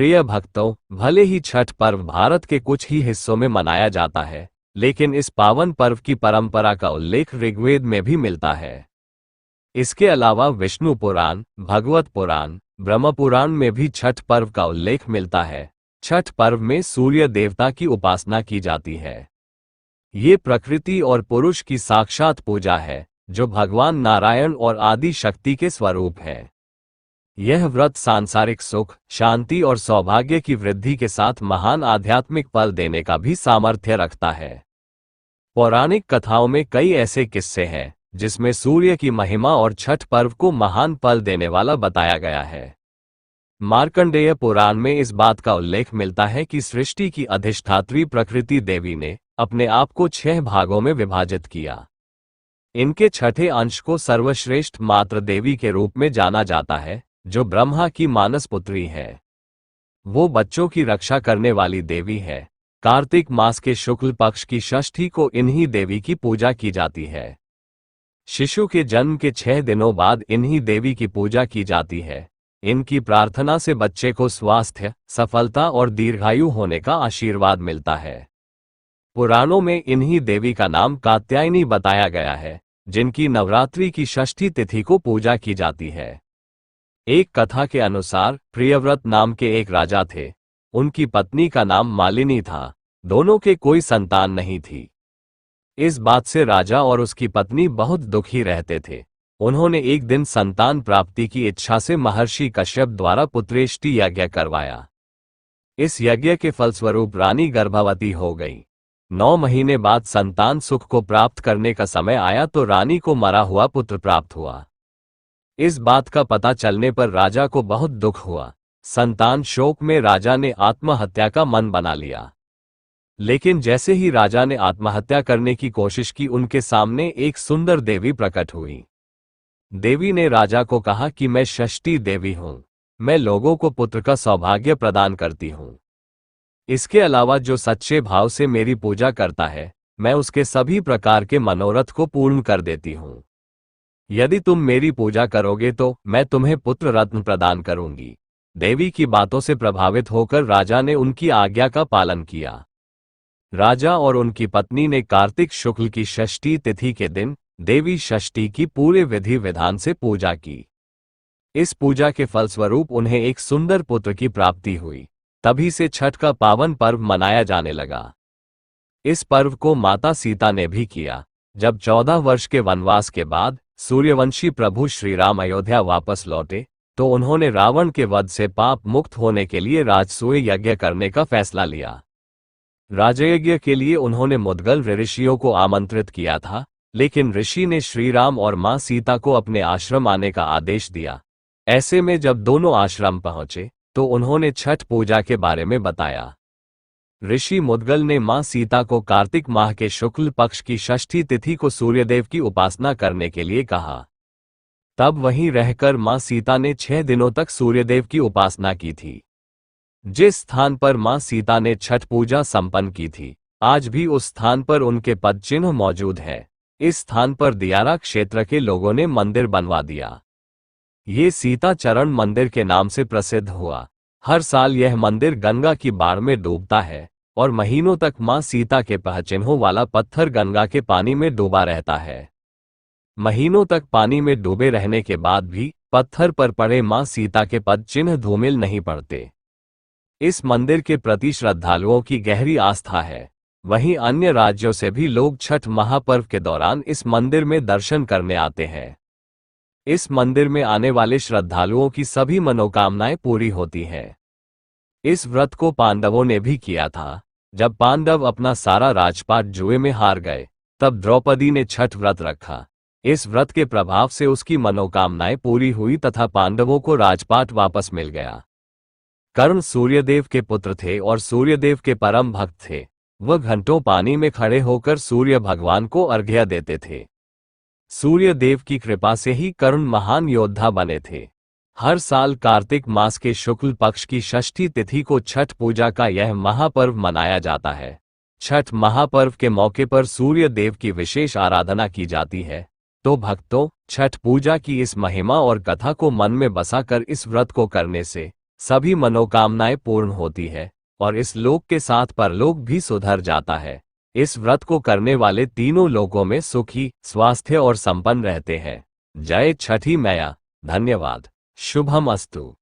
प्रिय भक्तों, भले ही छठ पर्व भारत के कुछ ही हिस्सों में मनाया जाता है, लेकिन इस पावन पर्व की परंपरा का उल्लेख ऋग्वेद में भी मिलता है। इसके अलावा विष्णु पुराण, भगवत पुराण, ब्रह्म पुराण में भी छठ पर्व का उल्लेख मिलता है। छठ पर्व में सूर्य देवता की उपासना की जाती है। ये प्रकृति और पुरुष की साक्षात पूजा है, जो भगवान नारायण और आदि शक्ति के स्वरूप है। यह व्रत सांसारिक सुख, शांति और सौभाग्य की वृद्धि के साथ महान आध्यात्मिक फल देने का भी सामर्थ्य रखता है। पौराणिक कथाओं में कई ऐसे किस्से हैं जिसमें सूर्य की महिमा और छठ पर्व को महान फल देने वाला बताया गया है। मार्कंडेय पुराण में इस बात का उल्लेख मिलता है कि सृष्टि की अधिष्ठात्री प्रकृति देवी ने अपने आप को 6 भागों में विभाजित किया। इनके छठे अंश को सर्वश्रेष्ठ मातृ देवी के रूप में जाना जाता है, जो ब्रह्मा की मानस पुत्री है। वो बच्चों की रक्षा करने वाली देवी है। कार्तिक मास के शुक्ल पक्ष की षष्ठी को इन्हीं देवी की पूजा की जाती है। शिशु के जन्म के 6 दिनों बाद इन्हीं देवी की पूजा की जाती है। इनकी प्रार्थना से बच्चे को स्वास्थ्य, सफलता और दीर्घायु होने का आशीर्वाद मिलता है। पुराणों में इन्हीं देवी का नाम कात्यायनी बताया गया है, जिनकी नवरात्रि की षष्ठी तिथि को पूजा की जाती है। एक कथा के अनुसार प्रियव्रत नाम के एक राजा थे। उनकी पत्नी का नाम मालिनी था। दोनों के कोई संतान नहीं थी। इस बात से राजा और उसकी पत्नी बहुत दुखी रहते थे। उन्होंने एक दिन संतान प्राप्ति की इच्छा से महर्षि कश्यप द्वारा पुत्रेष्टि यज्ञ करवाया। इस यज्ञ के फलस्वरूप रानी गर्भवती हो गई। 9 महीने बाद संतान सुख को प्राप्त करने का समय आया तो रानी को मरा हुआ पुत्र प्राप्त हुआ। इस बात का पता चलने पर राजा को बहुत दुख हुआ। संतान शोक में राजा ने आत्महत्या का मन बना लिया। लेकिन जैसे ही राजा ने आत्महत्या करने की कोशिश की, उनके सामने एक सुंदर देवी प्रकट हुई। देवी ने राजा को कहा कि मैं षष्ठी देवी हूं। मैं लोगों को पुत्र का सौभाग्य प्रदान करती हूं। इसके अलावा जो सच्चे भाव से मेरी पूजा करता है, मैं उसके सभी प्रकार के मनोरथ को पूर्ण कर देती हूं। यदि तुम मेरी पूजा करोगे तो मैं तुम्हें पुत्र रत्न प्रदान करूंगी। देवी की बातों से प्रभावित होकर राजा ने उनकी आज्ञा का पालन किया। राजा और उनकी पत्नी ने कार्तिक शुक्ल की षष्ठी तिथि के दिन देवी षष्ठी की पूरे विधि विधान से पूजा की। इस पूजा के फलस्वरूप उन्हें एक सुंदर पुत्र की प्राप्ति हुई। तभी से छठ का पावन पर्व मनाया जाने लगा। इस पर्व को माता सीता ने भी किया। जब 14 वर्ष के वनवास के बाद सूर्यवंशी प्रभु श्री राम अयोध्या वापस लौटे, तो उन्होंने रावण के वध से पाप मुक्त होने के लिए राजसूय यज्ञ करने का फैसला लिया। राजयज्ञ के लिए उन्होंने मुद्गल ऋषियों को आमंत्रित किया था, लेकिन ऋषि ने श्री राम और मां सीता को अपने आश्रम आने का आदेश दिया। ऐसे में जब दोनों आश्रम पहुंचे, तो उन्होंने छठ पूजा के बारे में बताया। ऋषि मुद्गल ने मां सीता को कार्तिक माह के शुक्ल पक्ष की षष्ठी तिथि को सूर्यदेव की उपासना करने के लिए कहा। तब वहीं रहकर मां सीता ने 6 दिनों तक सूर्यदेव की उपासना की थी। जिस स्थान पर मां सीता ने छठ पूजा संपन्न की थी, आज भी उस स्थान पर उनके पद चिन्ह मौजूद है। इस स्थान पर दियारा क्षेत्र के लोगों ने मंदिर बनवा दिया। ये सीता चरण मंदिर के नाम से प्रसिद्ध हुआ। हर साल यह मंदिर गंगा की बाढ़ में डूबता है और महीनों तक मां सीता के पहचिन्हों वाला पत्थर गंगा के पानी में डूबा रहता है। महीनों तक पानी में डूबे रहने के बाद भी पत्थर पर पड़े मां सीता के पद चिन्ह धूमिल नहीं पड़ते। इस मंदिर के प्रति श्रद्धालुओं की गहरी आस्था है। वहीं अन्य राज्यों से भी लोग छठ महापर्व के दौरान इस मंदिर में दर्शन करने आते हैं। इस मंदिर में आने वाले श्रद्धालुओं की सभी मनोकामनाएं पूरी होती हैं। इस व्रत को पांडवों ने भी किया था। जब पांडव अपना सारा राजपाट जुए में हार गए, तब द्रौपदी ने छठ व्रत रखा। इस व्रत के प्रभाव से उसकी मनोकामनाएं पूरी हुई तथा पांडवों को राजपाट वापस मिल गया। कर्ण सूर्यदेव के पुत्र थे और सूर्यदेव के परम भक्त थे। वह घंटों पानी में खड़े होकर सूर्य भगवान को अर्घ्य देते थे। सूर्य देव की कृपा से ही कर्ण महान योद्धा बने थे। हर साल कार्तिक मास के शुक्ल पक्ष की षष्ठी तिथि को छठ पूजा का यह महापर्व मनाया जाता है। छठ महापर्व के मौके पर सूर्य देव की विशेष आराधना की जाती है। तो भक्तों, छठ पूजा की इस महिमा और कथा को मन में बसाकर इस व्रत को करने से सभी मनोकामनाएं पूर्ण होती है और इस लोक के साथ परलोक भी सुधर जाता है। इस व्रत को करने वाले तीनों लोकों में सुखी, स्वास्थ्य और संपन्न रहते हैं। जय छठी मैया। धन्यवाद। शुभम अस्तु।